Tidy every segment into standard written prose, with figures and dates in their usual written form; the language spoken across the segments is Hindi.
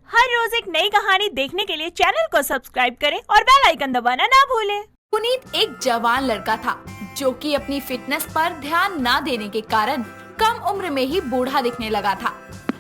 हर रोज एक नई कहानी देखने के लिए चैनल को सब्सक्राइब करें और बेल आइकन दबाना ना भूलें। पुनीत एक जवान लड़का था जो कि अपनी फिटनेस पर ध्यान न देने के कारण कम उम्र में ही बूढ़ा दिखने लगा था।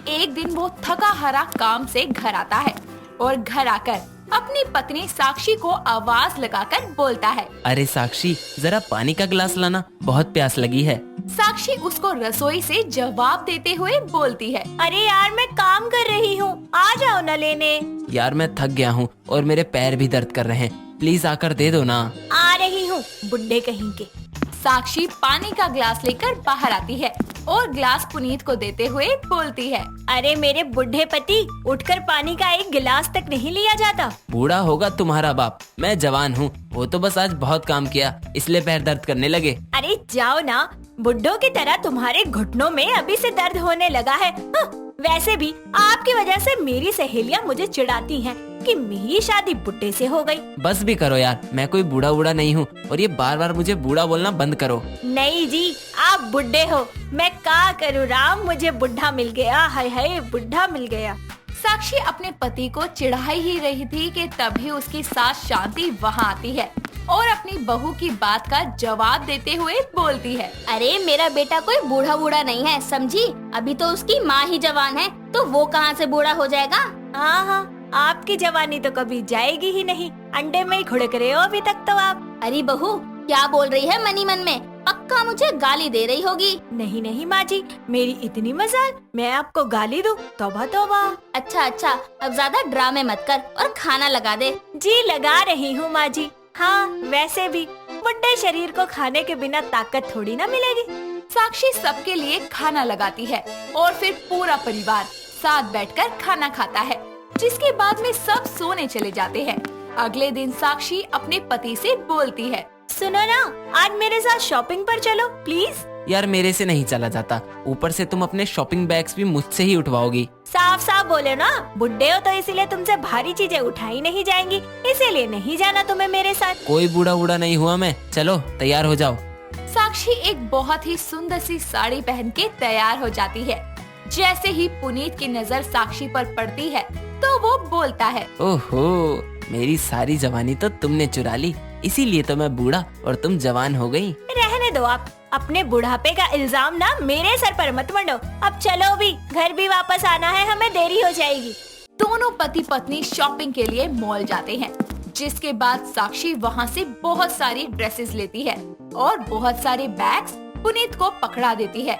एक दिन वो थका हारा काम से घर आता है और घर आकर अपनी पत्नी साक्षी को आवाज लगाकर बोलता है, अरे साक्षी, जरा पानी का गिलास लाना, बहुत प्यास लगी है। साक्षी उसको रसोई से जवाब देते हुए बोलती है, अरे यार मैं काम कर रही हूँ, आ जाओ ना लेने। यार मैं थक गया हूँ और मेरे पैर भी दर्द कर रहे हैं, प्लीज आकर दे दो ना। आ रही हूँ, बुड्ढे कहीं के। साक्षी पानी का ग्लास लेकर बाहर आती है और ग्लास पुनीत को देते हुए बोलती है, अरे मेरे बुढ़े पति, उठकर पानी का एक गिलास तक नहीं लिया जाता। बूढ़ा होगा तुम्हारा बाप, मैं जवान हूँ, वो तो बस आज बहुत काम किया इसलिए पैर दर्द करने लगे। अरे जाओ ना, बुड्ढों की तरह तुम्हारे घुटनों में अभी से दर्द होने लगा है। वैसे भी आपकी वजह से मेरी सहेलियां मुझे चिढ़ाती हैं कि मेरी शादी बुड्ढे से हो गई। बस भी करो यार, मैं कोई बूढ़ा बूढ़ा नहीं हूँ और ये बार बार मुझे बूढ़ा बोलना बंद करो। नहीं जी, आप बुड्ढे हो, मैं क्या करूँ राम, मुझे बुढ़ा मिल गया, हाय हाय बुढ़ा मिल गया। साक्षी अपने पति को चिढ़ाई ही रही थी कि तभी उसकी सास शांति वहाँ आती है और अपनी बहू की बात का जवाब देते हुए बोलती है, अरे मेरा बेटा कोई बूढ़ा बूढ़ा नहीं है, समझी? अभी तो उसकी माँ ही जवान है, तो वो कहाँ से बूढ़ा हो जाएगा? हाँ, आपकी जवानी तो कभी जाएगी ही नहीं, अंडे में ही घुड़क रहे हो अभी तक तो आप। अरे बहू, क्या बोल रही है मनी मन में? पक्का मुझे गाली दे रही होगी। नहीं माँ जी, मेरी इतनी मजाल, मैं आपको गाली दूं? तौबा तौबा। अच्छा, अब ज्यादा ड्रामे मत कर और खाना लगा दे। जी लगा रही हूँ माँ जी। हाँ, वैसे भी बुड्ढे शरीर को खाने के बिना ताकत थोड़ी ना मिलेगी। साक्षी सबके लिए खाना लगाती है और फिर पूरा परिवार साथ बैठकर खाना खाता है, जिसके बाद में सब सोने चले जाते हैं। अगले दिन साक्षी अपने पति से बोलती है, सुनो ना, आज मेरे साथ शॉपिंग पर चलो प्लीज। यार मेरे से नहीं चला जाता, ऊपर से तुम अपने शॉपिंग बैग्स भी मुझसे ही उठवाओगी। साफ साफ बोले ना, बुड्ढे हो तो इसीलिए तुमसे भारी चीजें उठाई नहीं जाएंगी, इसीलिए नहीं जाना तुम्हें मेरे साथ। कोई बूढ़ा बूढ़ा नहीं हुआ मैं, चलो तैयार हो जाओ। साक्षी एक बहुत ही सुंदर सी साड़ी पहन के तैयार हो जाती है। जैसे ही पुनीत की नजर साक्षी पर पड़ती है तो वो बोलता है, ओहो, मेरी सारी जवानी तो तुमने चुरा ली, इसीलिए तो मैं बूढ़ा और तुम जवान हो गई। रहने दो आप, अपने बुढ़ापे का इल्जाम ना मेरे सर पर मत मंडो। अब चलो भी, घर भी वापस आना है, हमें देरी हो जाएगी। दोनों पति पत्नी शॉपिंग के लिए मॉल जाते हैं, जिसके बाद साक्षी वहाँ से बहुत सारी ड्रेसेस लेती है और बहुत सारे बैग्स पुनीत को पकड़ा देती है।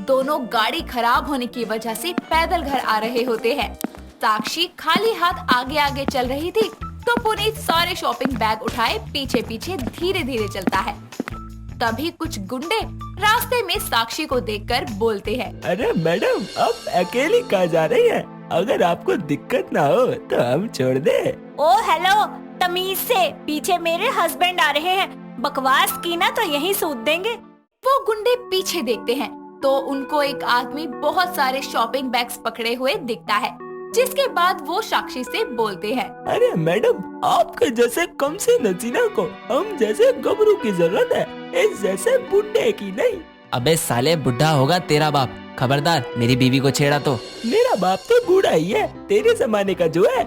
दोनों गाड़ी खराब होने की वजह से पैदल घर आ रहे होते हैं। साक्षी खाली हाथ आगे आगे चल रही थी तो पुनीत सारे शॉपिंग बैग उठाए पीछे पीछे धीरे धीरे चलता है। तभी कुछ गुंडे रास्ते में साक्षी को देखकर बोलते हैं, अरे मैडम, आप अकेली कहाँ जा रही हैं? अगर आपको दिक्कत ना हो तो हम छोड़ दे। ओ हेलो, तमीज से, पीछे मेरे हस्बैंड आ रहे हैं, बकवास की ना तो यहीं सूद देंगे। वो गुंडे पीछे देखते हैं तो उनको एक आदमी बहुत सारे शॉपिंग बैग्स पकड़े हुए दिखता है, जिसके बाद वो साक्षी से बोलते हैं, अरे मैडम, आपके जैसे कम से नजीना को हम जैसे गबरू की जरूरत है, इस जैसे बुड्ढे की नहीं। अबे साले, बुढ़ा होगा तेरा बाप, खबरदार मेरी बीवी को छेड़ा तो। मेरा बाप तो बूढ़ा ही है, तेरे जमाने का जो है।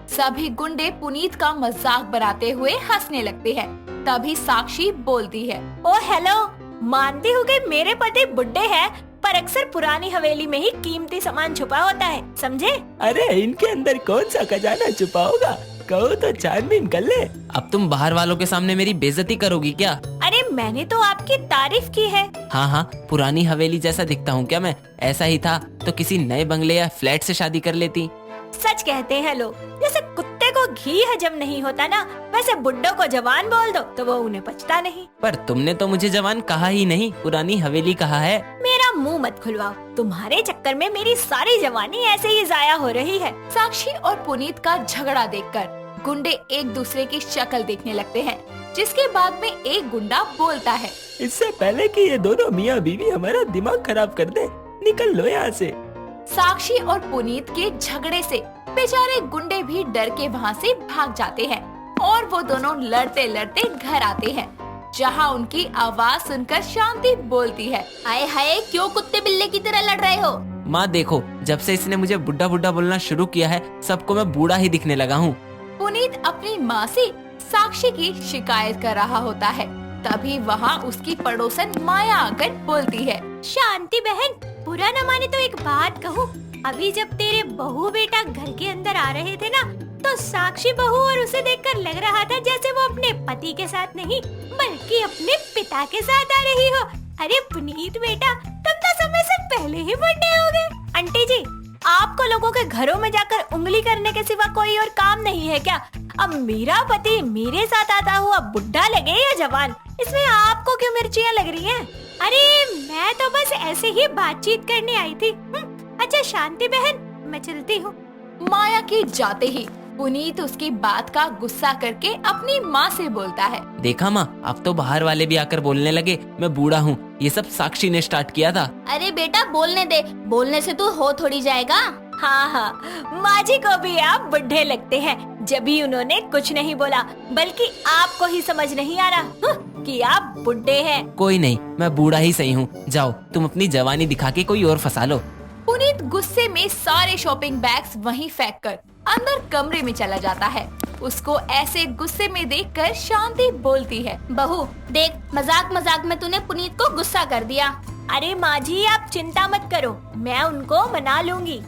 सभी गुंडे पुनीत का मजाक बनाते हुए हंसने लगते हैं। तभी साक्षी बोलती है, ओ हेलो, मानती हूँ कि मेरे पति बुड्ढे हैं, पर अक्सर पुरानी हवेली में ही कीमती सामान छुपा होता है, समझे? अरे इनके अंदर कौन सा खजाना छुपा होगा, कहो तो छानबीन कर ले। अब तुम बाहर वालों के सामने मेरी बेइज्जती करोगी क्या? अरे मैंने तो आपकी तारीफ की है। हाँ, पुरानी हवेली जैसा दिखता हूँ क्या मैं? ऐसा ही था तो किसी नए बंगले या फ्लैट से शादी कर लेती। सच कहते हैं लोग, जैसे कुत्ते को घी हजम नहीं होता ना, वैसे बुड्ढों को जवान बोल दो तो वो उन्हें पचता नहीं। पर तुमने तो मुझे जवान कहा ही नहीं, पुरानी हवेली कहा है। मेरा मुंह मत खुलवाओ, तुम्हारे चक्कर में मेरी सारी जवानी ऐसे ही जाया हो रही है। साक्षी और पुनीत का झगड़ा देखकर गुंडे एक दूसरे की शक्ल देखने लगते हैं, जिसके बाद में एक गुंडा बोलता है, इससे पहले कि ये दोनों मियाँ बीवी हमारा दिमाग खराब कर दे, निकल लो यहाँ से। साक्षी और पुनीत के झगड़े से बेचारे गुंडे भी डर के वहाँ से भाग जाते हैं और वो दोनों लड़ते लड़ते घर आते हैं, जहाँ उनकी आवाज सुनकर शांति बोलती है, हाय हाय, क्यों कुत्ते बिल्ले की तरह लड़ रहे हो? माँ देखो, जब से इसने मुझे बुड्ढा बुड्ढा बोलना शुरू किया है, सबको मैं बूढ़ा ही दिखने लगा हूँ। पुनीत अपनी माँ से साक्षी की शिकायत कर रहा होता है। तभी वहाँ उसकी पड़ोसन माया आकर बोलती है, शांति बहन, बुरा न माने तो एक बात कहूँ। अभी जब तेरे बहू बेटा घर के अंदर आ रहे थे ना, तो साक्षी बहू और उसे देखकर लग रहा था जैसे वो अपने पति के साथ नहीं बल्कि अपने पिता के साथ आ रही हो। अरे पुनीत बेटा, तुम तो समय से पहले ही बुढ़े हो गए। आंटी जी, आपको लोगों के घरों में जाकर उंगली करने के सिवा कोई और काम नहीं है क्या? अब मेरा पति मेरे साथ आता हुआ बुढ़ा लगे या जवान, इसमें आपको क्यों मिर्चियाँ लग रही हैं? अरे मैं तो बस ऐसे ही बातचीत करने आई थी। अच्छा शांति बहन, मैं चलती हूँ। माया के जाते ही पुनीत उसकी बात का गुस्सा करके अपनी माँ से बोलता है, देखा माँ, अब तो बाहर वाले भी आकर बोलने लगे मैं बूढ़ा हूँ। ये सब साक्षी ने स्टार्ट किया था। अरे बेटा बोलने दे, बोलने से तू हो थोड़ी जाएगा। हाँ, माँ जी को भी आप बुढ़े लगते हैं। जब भी उन्होंने कुछ नहीं बोला, बल्कि आपको ही समझ नहीं आ रहा कि आप बुढ़े हैं। कोई नहीं, मैं बूढ़ा ही सही हूँ। जाओ तुम अपनी जवानी दिखा के कोई और फंसा लो। पुनीत गुस्से में सारे शॉपिंग बैग्स वहीं फेंक कर अंदर कमरे में चला जाता है। उसको ऐसे गुस्से में देखकर शांति बोलती है, बहू देख, मजाक मजाक में तूने पुनीत को गुस्सा कर दिया। अरे माँ जी, आप चिंता मत करो, मैं उनको मना लूंगी।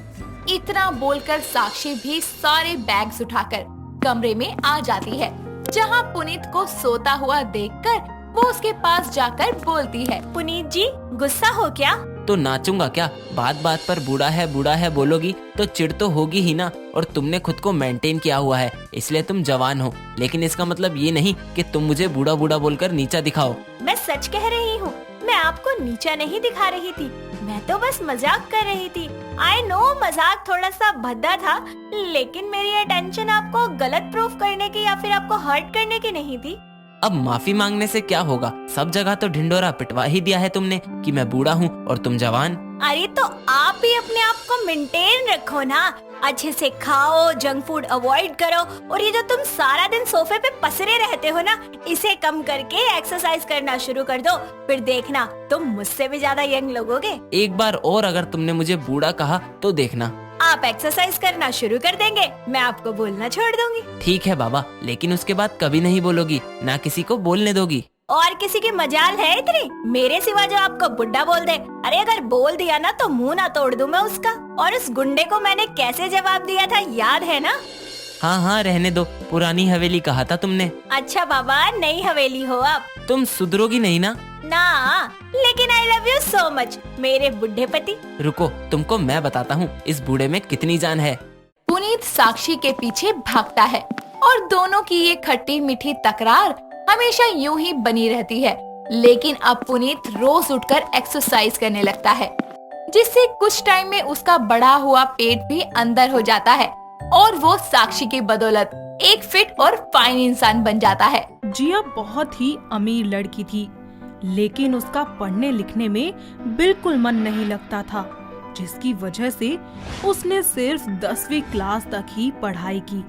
इतना बोलकर साक्षी भी सारे बैग्स उठाकर कमरे में आ जाती है, जहाँ पुनीत को सोता हुआ देखकर वो उसके पास जाकर बोलती है, पुनीत जी, गुस्सा हो क्या? तो नाचूंगा क्या? बात बात पर बूढ़ा है बोलोगी तो चिढ़ तो होगी ही ना। और तुमने खुद को मेंटेन किया हुआ है, इसलिए तुम जवान हो। लेकिन इसका मतलब ये नहीं कि तुम मुझे बूढ़ा बूढ़ा बोलकर नीचा दिखाओ। मैं सच कह रही हूँ, मैं आपको नीचा नहीं दिखा रही थी, मैं तो बस मजाक कर रही थी। आई नो मजाक थोड़ा सा भद्दा था, लेकिन मेरी अटेंशन आपको गलत प्रूफ करने की या फिर आपको हर्ट करने की नहीं थी। अब माफी मांगने से क्या होगा? सब जगह तो ढिंडोरा पिटवा ही दिया है तुमने कि मैं बूढ़ा हूँ और तुम जवान। अरे तो आप भी अपने आप को मेंटेन रखो ना, अच्छे से खाओ, जंक फूड अवॉइड करो, और ये जो तुम सारा दिन सोफे पे पसरे रहते हो ना, इसे कम करके एक्सरसाइज करना शुरू कर दो। फिर देखना तुम मुझसे भी ज्यादा यंग लगोगे। एक बार और अगर तुमने मुझे बूढ़ा कहा तो देखना, आप एक्सरसाइज करना शुरू कर देंगे, मैं आपको बोलना छोड़ दूंगी। ठीक है बाबा, लेकिन उसके बाद कभी नहीं बोलोगी, ना किसी को बोलने दोगी। और किसी की मजाल है इतनी मेरे सिवा जो आपको बुड्ढा बोल दे? अरे अगर बोल दिया ना तो मुंह ना तोड़ दूं मैं उसका। और उस गुंडे को मैंने कैसे जवाब दिया था, याद है ना? हाँ रहने दो, पुरानी हवेली कहा था तुमने। अच्छा बाबा, नई हवेली हो आप। तुम सुधरोगी नहीं ना? ना, लेकिन I love you so much मेरे बुढ़े पति। रुको, तुमको मैं बताता हूँ इस बूढ़े में कितनी जान है। पुनीत साक्षी के पीछे भागता है और दोनों की ये खट्टी मीठी तकरार हमेशा यूं ही बनी रहती है। लेकिन अब पुनीत रोज उठकर एक्सरसाइज करने लगता है, जिससे कुछ टाइम में उसका बड़ा हुआ पेट भी अंदर हो जाता है और वो साक्षी की बदौलत एक फिट और फाइन इंसान बन जाता है। जिया बहुत ही अमीर लड़की थी, लेकिन उसका पढ़ने लिखने में बिल्कुल मन नहीं लगता था, जिसकी वजह से उसने सिर्फ 10वीं क्लास तक ही पढ़ाई की।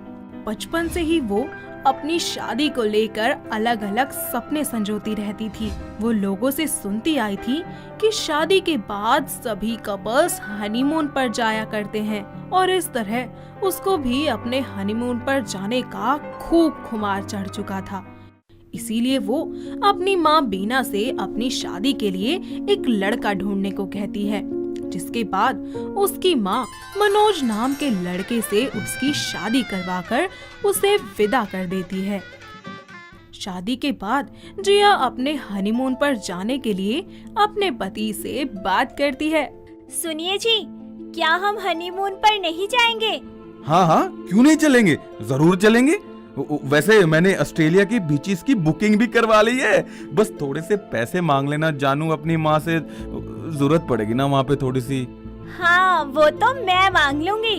बचपन से ही वो अपनी शादी को लेकर अलग अलग सपने संजोती रहती थी। वो लोगों से सुनती आई थी कि शादी के बाद सभी कपल्स हनीमून पर जाया करते हैं, और इस तरह उसको भी अपने हनीमून पर जाने का खूब खुमार चढ़ चुका था। इसीलिए वो अपनी माँ बीना से अपनी शादी के लिए एक लड़का ढूंढने को कहती है, जिसके बाद उसकी माँ मनोज नाम के लड़के से उसकी शादी करवाकर उसे विदा कर देती है। शादी के बाद जिया अपने हनीमून पर जाने के लिए अपने पति से बात करती है। सुनिए जी, क्या हम हनीमून पर नहीं जाएंगे? हाँ, क्यों नहीं चलेंगे, जरूर चलेंगे। वैसे मैंने ऑस्ट्रेलिया की बीचेस की बुकिंग भी करवा ली है, बस थोड़े से पैसे मांग लेना जानू अपनी माँ से, जरूरत पड़ेगी ना वहाँ पे थोड़ी सी। हाँ, वो तो मैं मांग लूंगी,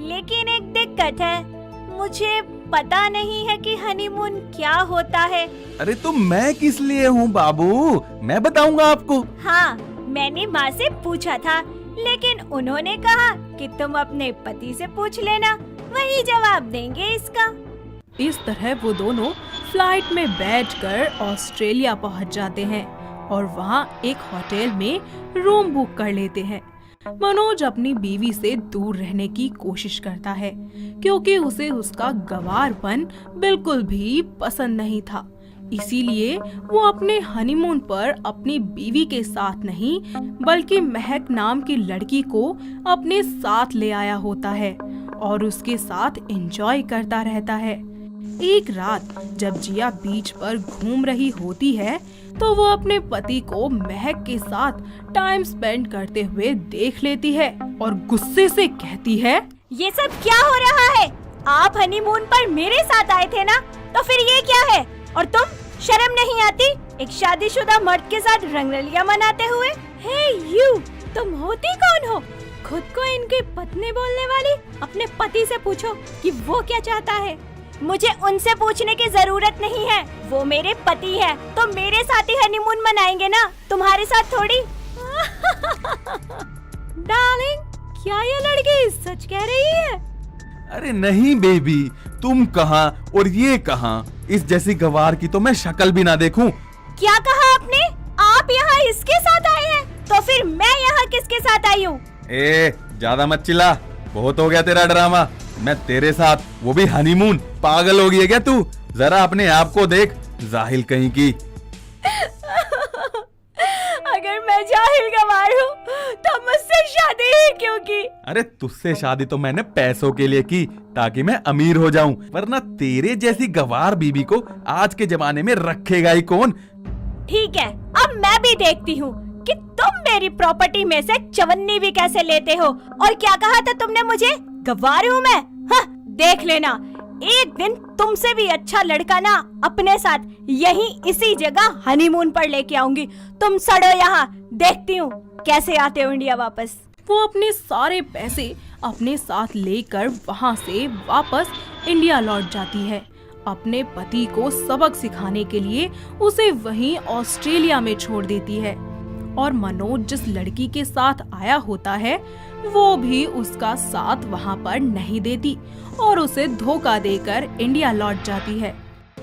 लेकिन एक दिक्कत है, मुझे पता नहीं है कि हनीमून क्या होता है। अरे तो मैं किस लिए हूँ बाबू, मैं बताऊंगा आपको। हाँ, मैंने माँ से पूछा था, लेकिन उन्होंने कहा कि तुम अपने पति से पूछ लेना, वही जवाब देंगे इसका। इस तरह वो दोनों फ्लाइट में बैठकर ऑस्ट्रेलिया पहुंच जाते हैं और वहां एक होटल में रूम बुक कर लेते हैं। मनोज अपनी बीवी से दूर रहने की कोशिश करता है क्योंकि उसे उसका गंवारपन बिल्कुल भी पसंद नहीं था। इसीलिए वो अपने हनीमून पर अपनी बीवी के साथ नहीं बल्कि महक नाम की लड़की को अपने साथ ले आया होता है और उसके साथ एंजॉय करता रहता है। एक रात जब जिया बीच पर घूम रही होती है तो वो अपने पति को महक के साथ टाइम स्पेंड करते हुए देख लेती है और गुस्से से कहती है, ये सब क्या हो रहा है? आप हनीमून पर मेरे साथ आए थे ना, तो फिर ये क्या है? और तुम, शर्म नहीं आती एक शादीशुदा मर्द के साथ रंगरलियां मनाते हुए? हे यू, तुम होती कौन हो? खुद को इनकी पत्नी बोलने वाली? अपने पति से पूछो कि वो क्या चाहता है। मुझे उनसे पूछने की जरूरत नहीं है, वो मेरे पति है, तो मेरे साथ ही हनीमून मनाएंगे ना, तुम्हारे साथ थोड़ी। डार्लिंग, क्या ये लड़की सच कह रही है? अरे नहीं बेबी, तुम कहाँ और ये कहाँ? इस जैसी गवार की तो मैं शक्ल भी ना देखूं। क्या कहा आपने? आप यहाँ इसके साथ आए हैं, तो फिर मैं यहाँ किसके साथ आई हूँ? ज्यादा मत चिल्ला, बहुत हो गया तेरा ड्रामा। मैं तेरे साथ, वो भी हनीमून। पागल हो गई है क्या तू? जरा अपने आप को देख, जाहिल कहीं की। अगर मैं जाहिल गवार हूँ तो मुझसे शादी ही क्यों की? अरे तुझसे शादी तो मैंने पैसों के लिए की, ताकि मैं अमीर हो जाऊं, वरना तेरे जैसी गवार बीबी को आज के जमाने में रखेगा ही कौन? ठीक है, अब मैं भी देखती हूँ कि तुम मेरी प्रॉपर्टी में से चवन्नी भी कैसे लेते हो। और क्या कहा था तुमने मुझे? गवार हूँ मैं? हाँ, देख लेना, एक दिन तुमसे भी अच्छा लड़का ना अपने साथ यहीं इसी जगह हनीमून पर लेके आऊंगी। तुम सड़ो यहाँ, देखती हूँ कैसे आते हो इंडिया वापस। वो अपने सारे पैसे अपने साथ लेकर वहाँ से वापस इंडिया लौट जाती है। अपने पति को सबक सिखाने के लिए उसे वहीं ऑस्ट्रेलिया में छोड़ देती है और मनोज जिस लड़की के साथ आया होता है वो भी उसका साथ वहाँ पर नहीं देती और उसे धोखा देकर इंडिया लौट जाती है।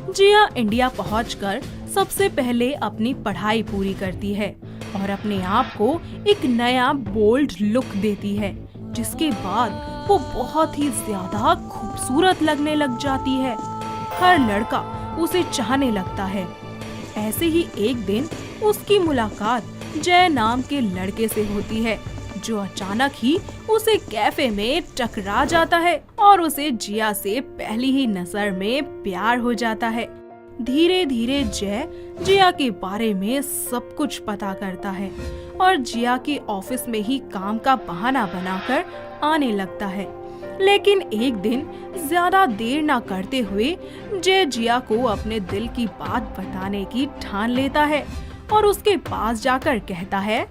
जिया इंडिया पहुंचकर सबसे पहले अपनी पढ़ाई पूरी करती है और अपने आप को एक नया बोल्ड लुक देती है, जिसके बाद वो बहुत ही ज्यादा खूबसूरत लगने लग जाती है। हर लड़का उसे चाहने लगता है। ऐसे ही एक दिन उसकी मुलाकात जय नाम के लड़के से होती है, जो अचानक ही उसे कैफे में टकरा जाता है और उसे जिया से पहली ही नजर में प्यार हो जाता है। धीरे धीरे जय जिया के बारे में सब कुछ पता करता है और जिया के ऑफिस में ही काम का बहाना बनाकर आने लगता है। लेकिन एक दिन ज्यादा देर ना करते हुए जय जिया को अपने दिल की बात बताने की ठान लेता है और उसके पास जाकर कहता है,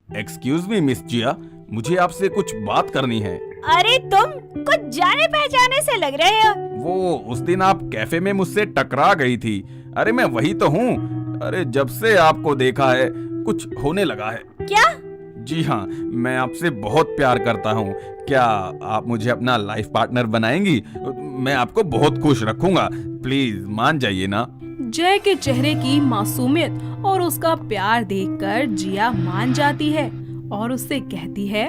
एक्सक्यूज मी मिस जिया, मुझे आपसे कुछ बात करनी है। अरे तुम कुछ जाने पहचाने से लग रहे हो। वो उस दिन आप कैफे में मुझसे टकरा गई थी। अरे मैं वही तो हूँ। अरे जब से आपको देखा है कुछ होने लगा है। क्या? जी हाँ, मैं आपसे बहुत प्यार करता हूँ। क्या आप मुझे अपना लाइफ पार्टनर बनाएंगी? मैं आपको बहुत खुश रखूंगा, प्लीज मान जाइए ना। जय के चेहरे की मासूमियत और उसका प्यार देखकर जिया मान जाती है और उससे कहती है,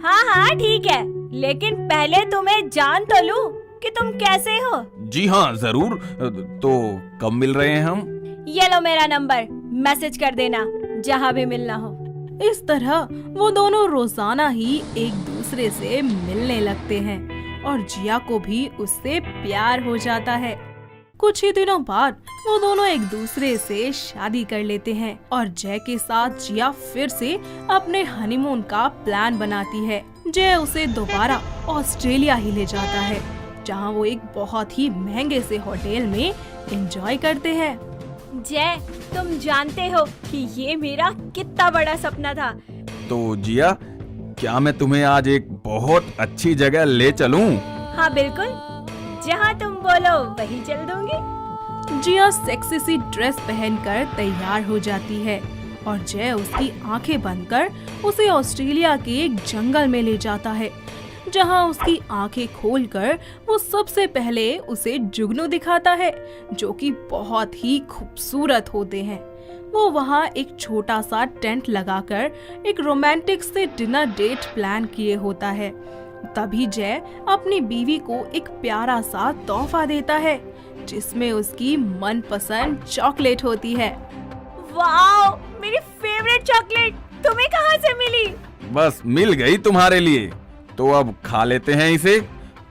हाँ हाँ ठीक है, लेकिन पहले तुम्हें जान तो लूं कि तुम कैसे हो। जी हाँ जरूर, तो कब मिल रहे हैं हम? ये लो मेरा नंबर, मैसेज कर देना जहाँ भी मिलना हो। इस तरह वो दोनों रोजाना ही एक दूसरे से मिलने लगते हैं और जिया को भी उससे प्यार हो जाता है। कुछ ही दिनों बाद वो दोनों एक दूसरे से शादी कर लेते हैं और जय के साथ जिया फिर से अपने हनीमून का प्लान बनाती है। जय उसे दोबारा ऑस्ट्रेलिया ही ले जाता है, जहां वो एक बहुत ही महंगे से होटल में एंजॉय करते हैं। जय, तुम जानते हो कि ये मेरा कितना बड़ा सपना था। तो जिया, क्या मैं तुम्हें आज एक बहुत अच्छी जगह ले चलूं? हाँ बिल्कुल, जहाँ तुम बोलो वहीं चल दूंगी। जिया सेक्सी सी ड्रेस पहनकर तैयार हो जाती है और जय उसकी आंखें बंद कर उसे ऑस्ट्रेलिया के एक जंगल में ले जाता है, जहां उसकी आंखें खोलकर वो सबसे पहले उसे जुगनू दिखाता है, जो कि बहुत ही खूबसूरत होते हैं। वो वहाँ एक छोटा सा टेंट लगाकर एक रोमांटिक से डिनर डेट प्लान किए होता है। तभी जय अपनी बीवी को एक प्यारा सा तोहफा देता है जिसमें उसकी मनपसंद चॉकलेट होती है। वाओ, मेरी फेवरेट चॉकलेट तुम्हें कहाँ से मिली? बस मिल गई तुम्हारे लिए, तो अब खा लेते हैं इसे।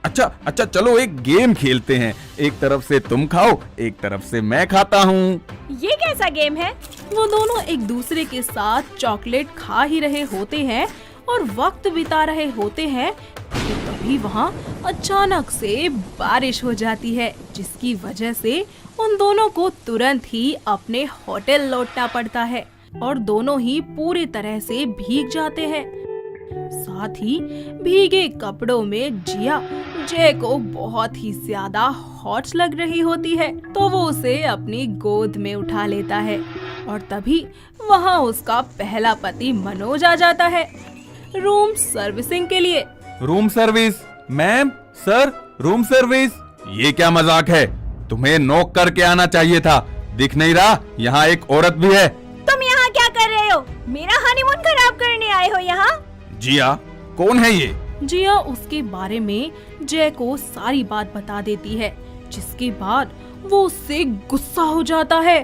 अच्छा चलो एक गेम खेलते हैं, एक तरफ से तुम खाओ, एक तरफ से मैं खाता हूँ। ये कैसा गेम है? वो दोनों एक दूसरे के साथ चॉकलेट खा ही रहे होते हैं और वक्त बिता रहे होते हैं कि तभी वहाँ अचानक से बारिश हो जाती है, जिसकी वजह से उन दोनों को तुरंत ही अपने होटल लौटना पड़ता है और दोनों ही पूरी तरह से भीग जाते हैं। साथ ही भीगे कपड़ों में जिया जय को बहुत ही ज्यादा हॉट लग रही होती है, तो वो उसे अपनी गोद में उठा लेता है और तभी वहाँ उसका पहला पति मनोज आ जाता है रूम सर्विसिंग के लिए। Room service? Ma'am, sir, room service? ये क्या मजाक है? तुम्हें नॉक करके आना चाहिए था, दिख नहीं रहा यहाँ एक औरत भी है। तुम यहाँ क्या कर रहे हो? मेरा हनीमून खराब करने आए हो यहाँ? जिया, कौन है ये? जिया उसके बारे में जय को सारी बात बता देती है, जिसके बाद वो उससे गुस्सा हो जाता है।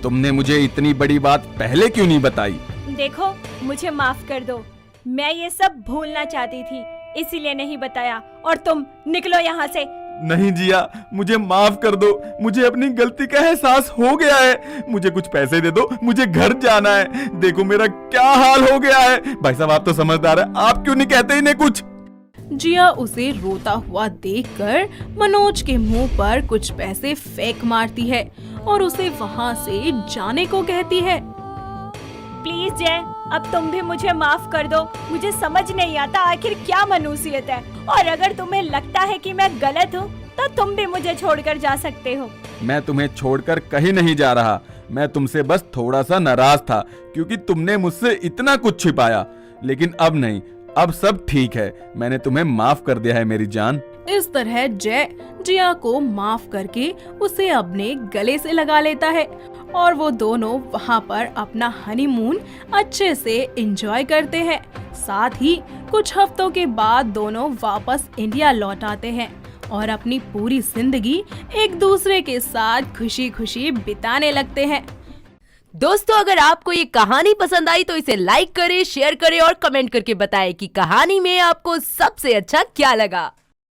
तुमने मुझे इतनी बड़ी बात पहले क्यों नहीं बताई? देखो, मुझे माफ कर दो, मैं ये सब भूलना चाहती थी, इसीलिए नहीं बताया। और तुम निकलो यहाँ से। नहीं जिया, मुझे माफ कर दो, मुझे अपनी गलती का एहसास हो गया है। मुझे कुछ पैसे दे दो, मुझे घर जाना है। देखो मेरा क्या हाल हो गया है। भाई साहब आप तो समझदार है, आप क्यों नहीं कहते इन्हें कुछ? जिया उसे रोता हुआ देखकर मनोज के मुंह पर कुछ पैसे फेंक मारती है और उसे वहाँ से जाने को कहती है। प्लीज जय, अब तुम भी मुझे माफ कर दो। मुझे समझ नहीं आता आखिर क्या मनुष्यत है, और अगर तुम्हें लगता है कि मैं गलत हूँ तो तुम भी मुझे छोड़कर जा सकते हो। मैं तुम्हें छोड़कर कहीं नहीं जा रहा, मैं तुमसे बस थोड़ा सा नाराज था क्योंकि तुमने मुझसे इतना कुछ छिपाया, लेकिन अब नहीं, अब सब ठीक है, मैंने तुम्हें माफ कर दिया है मेरी जान। इस तरह जय जिया को माफ करके उसे अपने गले से लगा लेता है और वो दोनों वहाँ पर अपना हनीमून अच्छे से एंजॉय करते हैं। साथ ही कुछ हफ्तों के बाद दोनों वापस इंडिया लौट आते हैं और अपनी पूरी जिंदगी एक दूसरे के साथ खुशी खुशी बिताने लगते हैं। दोस्तों, अगर आपको ये कहानी पसंद आई तो इसे लाइक करें, शेयर करें और कमेंट करके बताएं कि कहानी में आपको सबसे अच्छा क्या लगा।